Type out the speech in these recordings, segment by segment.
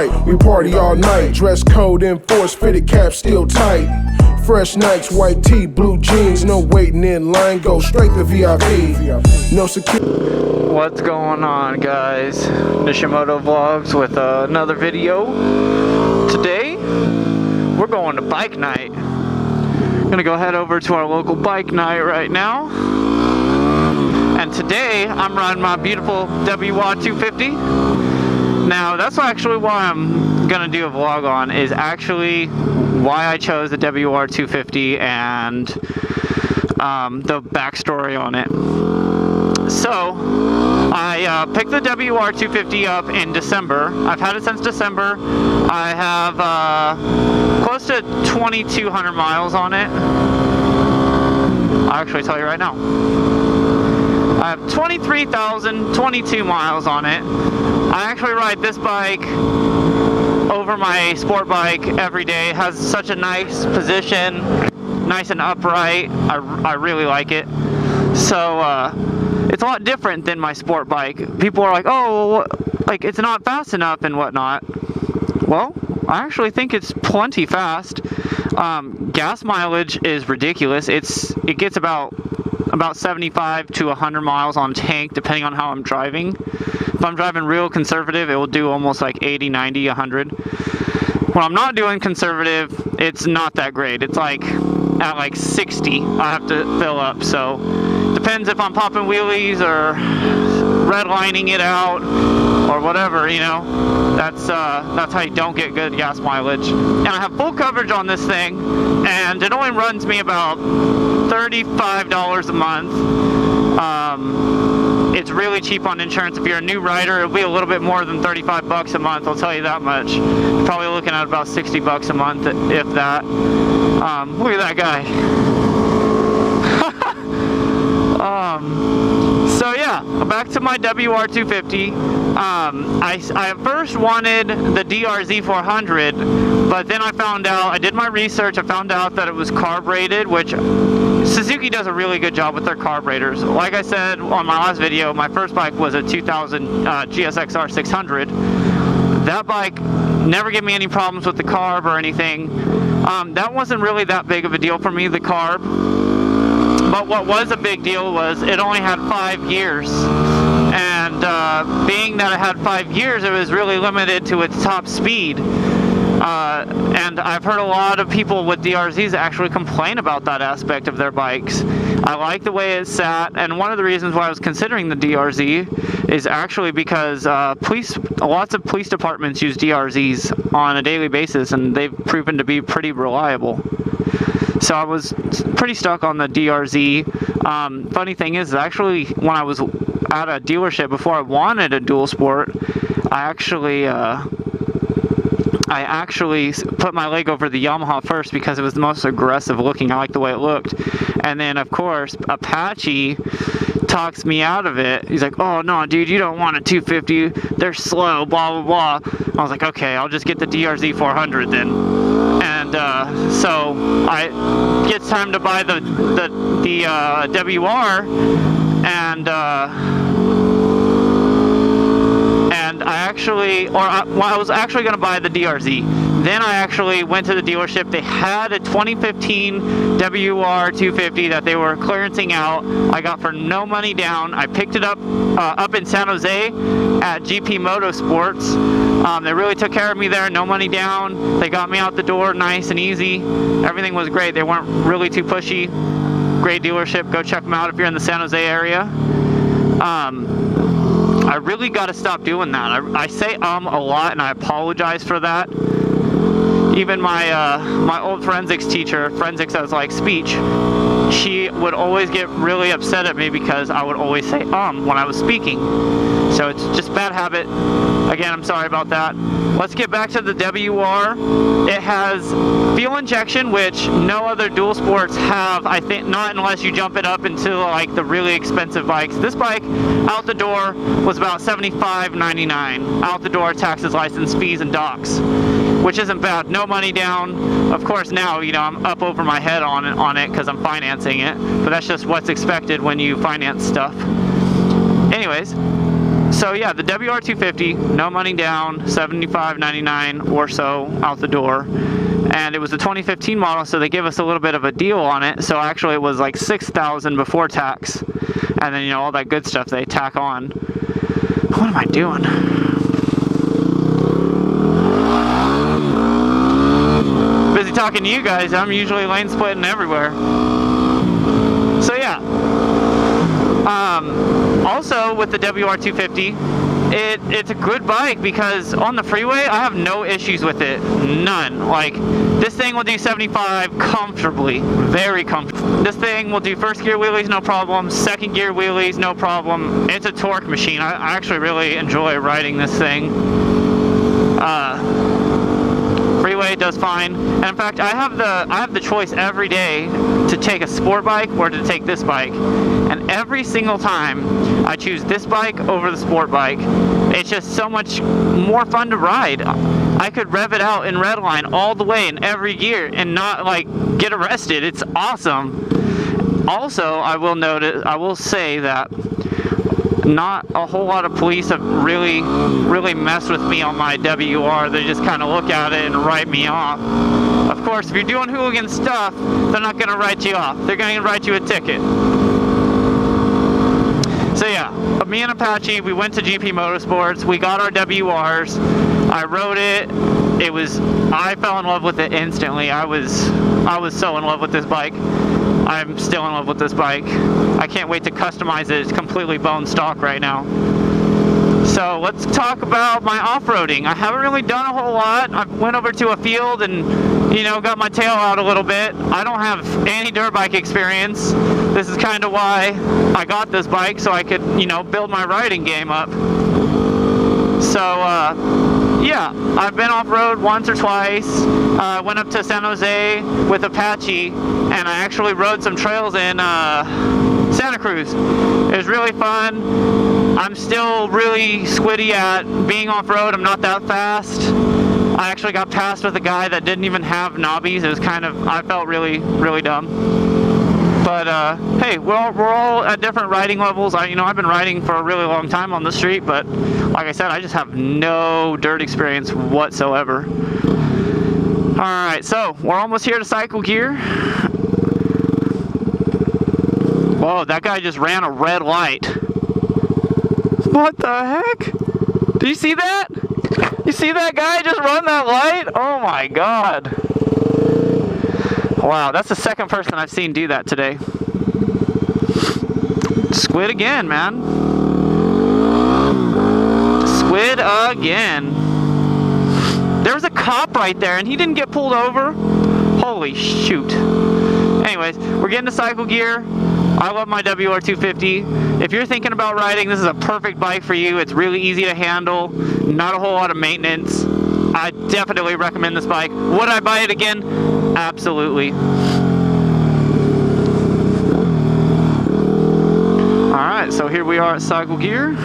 right, we party all night. Dress code enforced, fitted cap still tight. Fresh nights, white tee, blue jeans, no waiting in line, go straight to VIP. No security. What's going on, guys? Nishimotovloggs with another video. Today, we're going to bike night. Gonna go head over to our local bike night right now. And today, I'm riding my beautiful WR250. Now, that's actually why I'm gonna do a vlog on, is actually why I chose the WR250 and the backstory on it. So, I picked the WR250 up in December. I've had it since December. I have close to 2,200 miles on it. I'll actually tell you right now. I have 23,022 miles on it. I actually ride this bike over my sport bike every day. It has such a nice position, nice and upright. I really like it. So, it's a lot different than my sport bike. People are like, oh, like it's not fast enough and whatnot. Well, I actually think it's plenty fast. Gas mileage is ridiculous. It gets about 75 to 100 miles on tank, depending on how I'm driving. If I'm driving real conservative, it will do almost like 80, 90, 100. When I'm not doing conservative, it's not that great. It's like at like 60, I have to fill up. So depends if I'm popping wheelies or redlining it out or whatever, you know. That's how you don't get good gas mileage. And I have full coverage on this thing, and it only runs me about $35 a month. It's really cheap on insurance. If you're a new rider, it'll be a little bit more than 35 bucks a month, I'll tell you that much. You're probably looking at about 60 bucks a month, if that. Look at that guy. So yeah, back to my WR250. I first wanted the DRZ400, but then I found out, I did my research, I found out that it was carb rated, which Suzuki does a really good job with their carburetors. Like I said on my last video, my first bike was a 2000 GSXR 600. That bike never gave me any problems with the carb or anything. That wasn't really that big of a deal for me, the carb. But what was a big deal was it only had 5 years. And being that it had 5 years, it was really limited to its top speed. And I've heard a lot of people with DRZs actually complain about that aspect of their bikes. I like the way it sat, and one of the reasons why I was considering the DRZ is actually because lots of police departments use DRZs on a daily basis, and they've proven to be pretty reliable. So I was pretty stuck on the DRZ. Funny thing is, actually, when I was at a dealership before I wanted a dual sport, I actually put my leg over the Yamaha first because it was the most aggressive looking. I liked the way it looked. And then, of course, Apache talks me out of it. He's like, oh, no, dude, you don't want a 250. They're slow, blah, blah, blah. I was like, okay, I'll just get the DRZ 400 then. And so it's time to buy the WR, and I was actually going to buy the DRZ. Then I actually went to the dealership. They had a 2015 WR250 that they were clearancing out. I got for no money down. I picked it up in San Jose at GP Motorsports. They really took care of me there, no money down. They got me out the door nice and easy. Everything was great. They weren't really too pushy. Great dealership. Go check them out if you're in the San Jose area. I really got to stop doing that. I say a lot, and I apologize for that. Even my old forensics teacher, forensics as like speech, she would always get really upset at me because I would always say when I was speaking. So it's just bad habit. Again, I'm sorry about that. Let's get back to the WR. It has fuel injection, which no other dual sports have. I think not unless you jump it up into like the really expensive bikes. This bike out the door was about $75.99. Out the door, taxes, license fees, and docks, which isn't bad. No money down. Of course, now I'm up over my head on it because I'm financing it. But that's just what's expected when you finance stuff. Anyways, So yeah, the WR250, no money down, $75.99 or so out the door. And it was the 2015 model, so they give us a little bit of a deal on it. So actually it was like $6,000 before tax. And then, you know, all that good stuff they tack on. What am I doing? Busy talking to you guys. I'm usually lane splitting everywhere. So yeah. Also with the WR250, it's a good bike because on the freeway I have no issues with it, none. Like this thing will do 75 comfortably, very comfortable. This thing will do first gear wheelies no problem, second gear wheelies no problem. It's a torque machine. I actually really enjoy riding this thing. Freeway does fine, and in fact I have the choice every day to take a sport bike or to take this bike, and every single time I choose this bike over the sport bike. It's just so much more fun to ride. I could rev it out in redline all the way in every gear and not like get arrested. It's awesome. Also, I will say that not a whole lot of police have really messed with me on my WR. They just kind of look at it and write me off. Of course, if you're doing hooligan stuff, they're not going to write you off. They're going to write you a ticket. So yeah, me and Apache, we went to GP Motorsports. We got our WRs. I rode it. I fell in love with it instantly. I was so in love with this bike. I'm still in love with this bike. I can't wait to customize it. It's completely bone stock right now. So let's talk about my off-roading. I haven't really done a whole lot. I went over to a field and, you know, got my tail out a little bit. I don't have any dirt bike experience. This is kind of why I got this bike, so I could, you know, build my riding game up. So, yeah, I've been off-road once or twice. Went up to San Jose with Apache, and I actually rode some trails in Santa Cruz. It was really fun. I'm still really squiddy at being off-road. I'm not that fast. I actually got passed with a guy that didn't even have knobbies. It was kind of, I felt really dumb. But hey, we're all at different riding levels. I've been riding for a really long time on the street, but like I said, I just have no dirt experience whatsoever. Alright, so we're almost here to Cycle Gear. Whoa, that guy just ran a red light. What the heck? Do you see that? You see that guy just run that light? Oh my god. Wow, that's the second person I've seen do that today. Squid again, man. Squid again. There was a cop right there and he didn't get pulled over. Holy shoot. Anyways, we're getting to Cycle Gear. I love my WR250. If you're thinking about riding, this is a perfect bike for you. It's really easy to handle, not a whole lot of maintenance. I definitely recommend this bike. Would I buy it again? Absolutely. Alright, so here we are at Cycle Gear.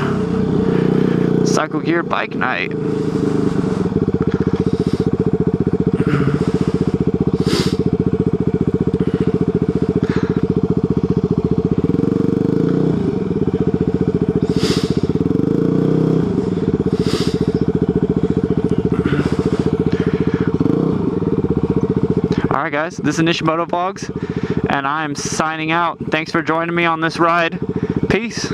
Cycle Gear Bike Night. Alright guys, this is Nishimotovloggs, and I'm signing out. Thanks for joining me on this ride. Peace.